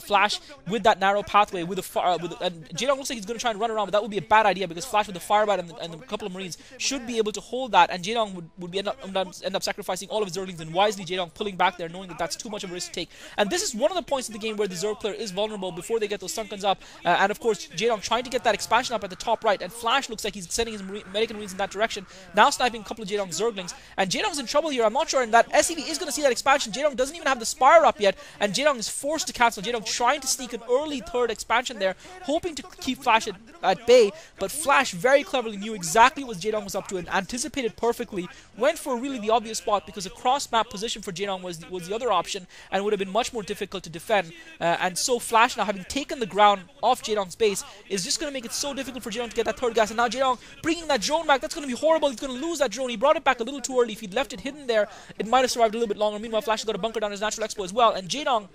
Flash with that narrow pathway with and Jaedong looks like he's going to try and run around, but that would be a bad idea because Flash with the firebite and a couple of Marines should be able to hold that, and Jaedong would end up sacrificing all of his Zerglings, and wisely Jaedong pulling back there, knowing that that's too much of a risk to take. And this is one of the points of the game where the Zerg player is vulnerable before they get those Sunkens up, and of course Jaedong trying to get that expansion up at the top right, and Flash looks like he's sending his American Marines in that direction, now sniping a couple of Jaedong's Zerglings, and Jaedong's in trouble here. I'm not sure, and that SCV is going to see that expansion. Jaedong doesn't even have the Spire up yet, and Jaedong is forced to cancel. Jaedong trying to sneak an early third expansion there, hoping to keep Flash at bay, but Flash very cleverly knew exactly what Jaedong was up to and anticipated perfectly, went for really the obvious spot because a cross-map position for Jaedong was the other option and would have been much more difficult to defend, and so Flash, now having taken the ground off Jaedong's base, is just going to make it so difficult for Jaedong to get that third gas, and now Jaedong bringing that drone back, that's going to be horrible. He's going to lose that drone. He brought it back a little too early. If he'd left it hidden there, it might have survived a little bit longer. Meanwhile, Flash has got to bunker down his natural expo as well, and Jaedong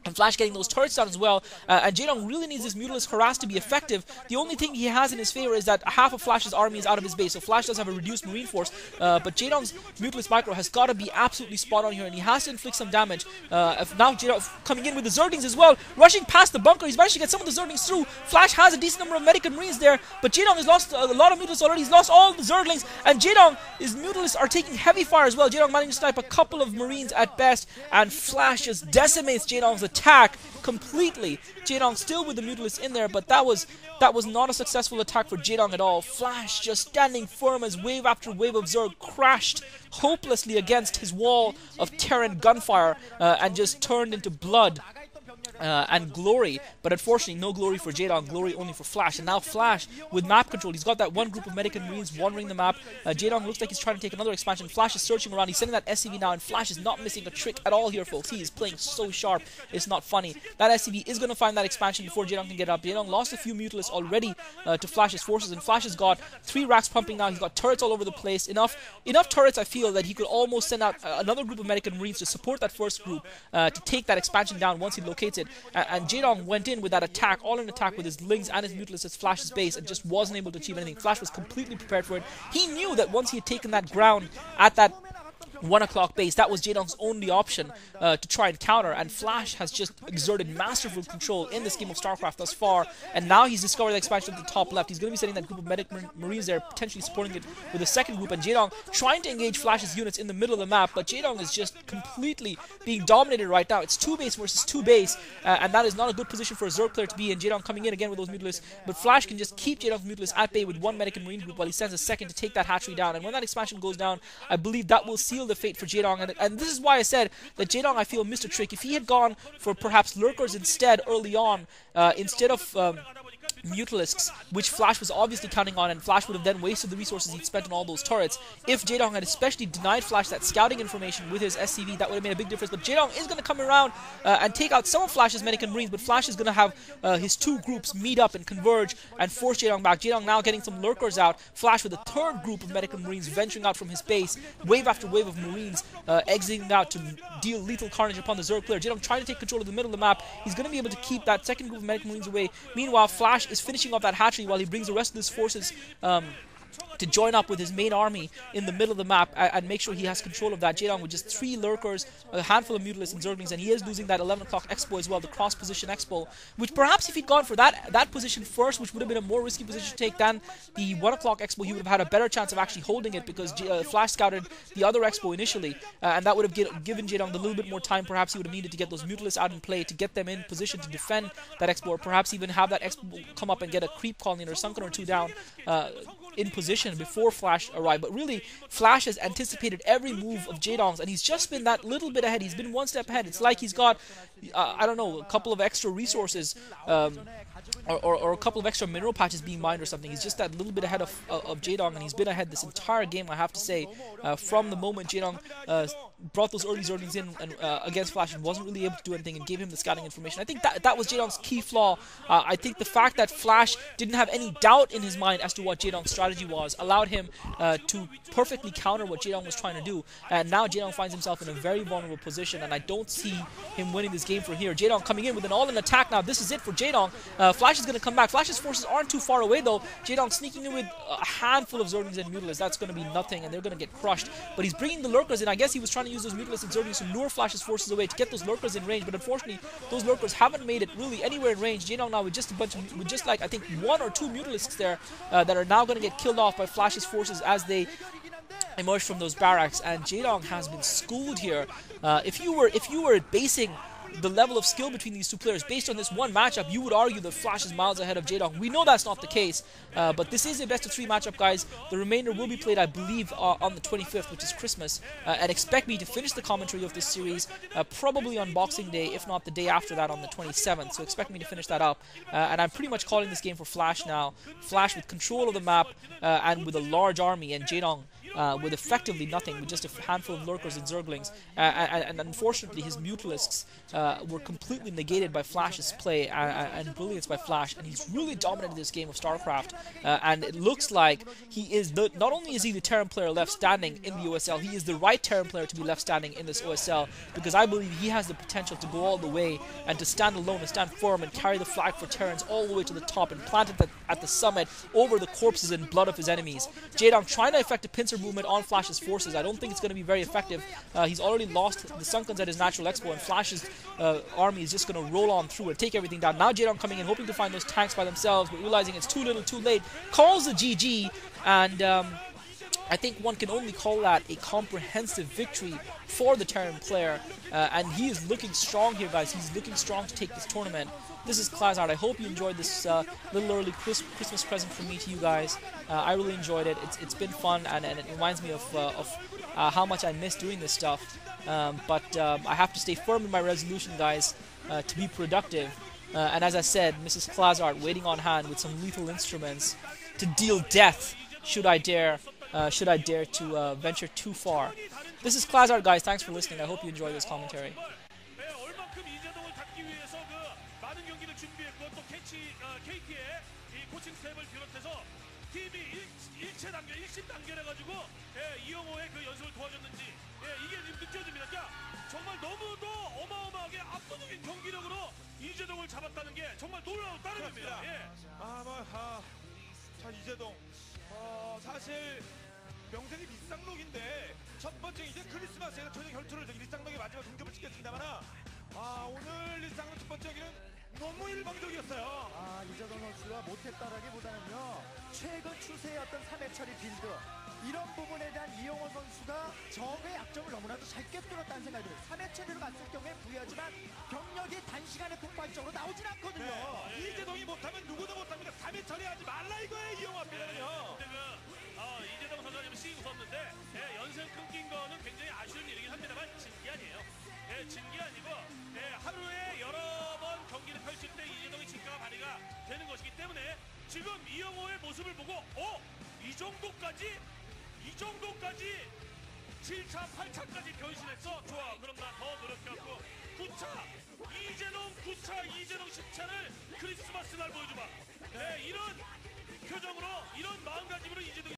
and Flash getting those turrets down as well, and Jaedong really needs this Mutalisk harass to be effective. The only thing he has in his favor is that half of Flash's army is out of his base, so Flash does have a reduced Marine force, but Jaedong's Mutalisk micro has got to be absolutely spot on here, and he has to inflict some damage. Now Jaedong coming in with the Zerglings as well, rushing past the bunker. He's managed to get some of the Zerglings through. Flash has a decent number of medic and Marines there, but Jaedong has lost a lot of Mutalisks already. He's lost all the Zerglings, and his Mutalisks are taking heavy fire as well. Jaedong managing to snipe a couple of Marines at best, and Flash just decimates Jaedong's attack completely. Jaedong still with the Mutalisks in there, but that was not a successful attack for Jaedong at all. Flash just standing firm as wave after wave of Zerg crashed hopelessly against his wall of Terran gunfire and just turned into blood and glory, but unfortunately no glory for Jaedong, glory only for Flash. And now Flash with map control, he's got that one group of medic and Marines wandering the map. Jaedong looks like he's trying to take another expansion. Flash is searching around, he's sending that SCV now, and Flash is not missing a trick at all here, folks. He is playing so sharp, it's not funny. That SCV is going to find that expansion before Jaedong can get up. Jaedong lost a few Mutalisks already to Flash's forces, and Flash has got 3 racks pumping now. He's got turrets all over the place, enough turrets I feel that he could almost send out another group of medic and Marines to support that first group to take that expansion down once he locates it. And Jaedong went in with that attack, all in attack with his Lings and his Mutalisks at Flash's base, and just wasn't able to achieve anything. Flash was completely prepared for it. He knew that once he had taken that ground at that 1 o'clock base, that was Jaedong's only option to try and counter, and Flash has just exerted masterful control in this game of StarCraft thus far, and now he's discovered the expansion at the top left. He's going to be sending that group of medic Marines there, potentially supporting it with a second group, and Jaedong trying to engage Flash's units in the middle of the map, but Jaedong is just completely being dominated right now. It's 2 base versus 2 base, and that is not a good position for a Zerg player to be in. Jaedong coming in again with those Mutalisks, but Flash can just keep Jaedong's Mutalisks at bay with 1 medic and Marine group while he sends a second to take that hatchery down, and when that expansion goes down, I believe that will seal the fate for Jaedong. And this is why I said that Jaedong, I feel, missed a trick. If he had gone for perhaps Lurkers instead early on, instead of Mutalisks, which Flash was obviously counting on, and Flash would have then wasted the resources he'd spent on all those turrets. If Jaedong had especially denied Flash that scouting information with his SCV, that would have made a big difference. But Jaedong is going to come around and take out some of Flash's medic and Marines, but Flash is going to have his 2 groups meet up and converge and force Jaedong back. Jaedong now getting some Lurkers out. Flash with a 3rd group of medic and Marines venturing out from his base, wave after wave of Marines exiting out to deal lethal carnage upon the Zerg player. Jaedong trying to take control of the middle of the map. He's going to be able to keep that 2nd group of medic and Marines away. Meanwhile, Flash is finishing off that hatchery while he brings the rest of his forces to join up with his main army in the middle of the map and make sure he has control of that. Jaedong with just 3 Lurkers, a handful of Mutalisks and Zerglings, and he is losing that 11 o'clock expo as well, the cross position expo, which perhaps if he'd gone for that position first, which would have been a more risky position to take than the 1 o'clock expo, he would have had a better chance of actually holding it, because Flash scouted the other expo initially, and that would have given Jaedong a little bit more time. Perhaps he would have needed to get those Mutalisks out in play to get them in position to defend that expo, or perhaps even have that expo come up and get a creep colony or a Sunken or 2 down in position before Flash arrived. But really, Flash has anticipated every move of Jaedong's, and he's just been that little bit ahead. He's been 1 step ahead. It's like he's got, I don't know, a couple of extra resources, or a couple of extra mineral patches being mined or something. He's just that little bit ahead of Jaedong, and he's been ahead this entire game, I have to say, from the moment Jaedong brought those early Zerglings in and, against Flash, and wasn't really able to do anything and gave him the scouting information. I think that was Jaedong's key flaw. I think the fact that Flash didn't have any doubt in his mind as to what Jaedong's strategy strategy was, allowed him to perfectly counter what Jaedong was trying to do, and now Jaedong finds himself in a very vulnerable position, and I don't see him winning this game from here. Jaedong coming in with an all-in attack now. This is it for Jaedong. Flash is going to come back. Flash's forces aren't too far away though. Jaedong sneaking in with a handful of Zerglings and Mutalisks. That's going to be nothing, and they're going to get crushed. But he's bringing the Lurkers in. I guess he was trying to use those Mutalisks and Zerglings to lure Flash's forces away, to get those Lurkers in range, but unfortunately those Lurkers haven't made it really anywhere in range. Jaedong now with just a bunch of, with just like I think 1 or 2 Mutalisks there that are now going to get killed off by Flash's forces as they emerge from those barracks, and Jaedong has been schooled here. If you were basing the level of skill between these two players based on this one matchup, you would argue that Flash is miles ahead of Jaedong. We know that's not the case, but this is a best of 3 matchup, guys. The remainder will be played, I believe, on the 25th, which is Christmas, and expect me to finish the commentary of this series probably on Boxing Day, if not the day after that on the 27th, so expect me to finish that up, and I'm pretty much calling this game for Flash now. Flash with control of the map and with a large army, and Jaedong with effectively nothing, with just a handful of Lurkers and Zerglings, and unfortunately his Mutalisks were completely negated by Flash's play and brilliance by Flash, and he's really dominated this game of StarCraft, and it looks like he is not only is he the Terran player left standing in the OSL, he is the right Terran player to be left standing in this OSL, because I believe he has the potential to go all the way and to stand alone and stand firm and carry the flag for Terrans all the way to the top and plant it at the summit over the corpses and blood of his enemies. Jaedong trying to effect a pincer movement on Flash's forces. I don't think it's going to be very effective. He's already lost the Sunkens at his natural expo, and Flash's army is just going to roll on through and take everything down. Now Jaedong coming in, hoping to find those tanks by themselves, but realizing it's too little, too late, calls the GG, and I think one can only call that a comprehensive victory for the Terran player, and he is looking strong here, guys. He's looking strong to take this tournament. This is Klazart. I hope you enjoyed this little early Christmas present from me to you guys. I really enjoyed it. It's been fun, and it reminds me of how much I miss doing this stuff. But I have to stay firm in my resolution, guys, to be productive. And as I said, Mrs. Klazart waiting on hand with some lethal instruments to deal death should I dare to venture too far. This is Klazart, guys. Thanks for listening. I hope you enjoy this commentary. 정말 너무도 어마어마하게 압도적인 경기력으로 이재동을 잡았다는 게 정말 놀라운 따름입니다. 예. 자, 이재동. 사실 명색이 리쌍록인데 첫 번째 이제 크리스마스에는 전혀 결투를 리쌍록의 마지막 동점을 찍겠습니다만 오늘 리쌍록 첫 번째 경기는 너무 일방적이었어요. 이재동 선수가 못했다라기보다는요, 최근 추세의 어떤 3회 처리 빌드, 이런 부분에 대한 이영호 선수가 적의 약점을 너무나도 잘 꿰뚫었다는 생각이 들어요. 3회 처리로 갔을 경우에 부유하지만 병력이 단시간에 폭발적으로 나오진 않거든요. 네. 이재동이 못하면 누구도 못합니다. 3회 처리하지 말라 이거예요, 이영호 앞에는요. 근데 이재동 선수가 지금 씩 웃었는데 연승 끊긴 거는 굉장히 아쉬운 일이긴 합니다만 진기 아니에요. 진기 아니고 하루에 여러 번 경기를 펼칠 때 이재동의 진가가 발휘가 되는 것이기 때문에 지금 이영호의 모습을 보고 이 정도까지 7차, 8차까지 변신했어. 좋아. 그럼 나 더 노력해갖고 9차, 이재동 10차를 크리스마스 날 보여줘봐. 이런 표정으로, 이런 마음가짐으로 이재동이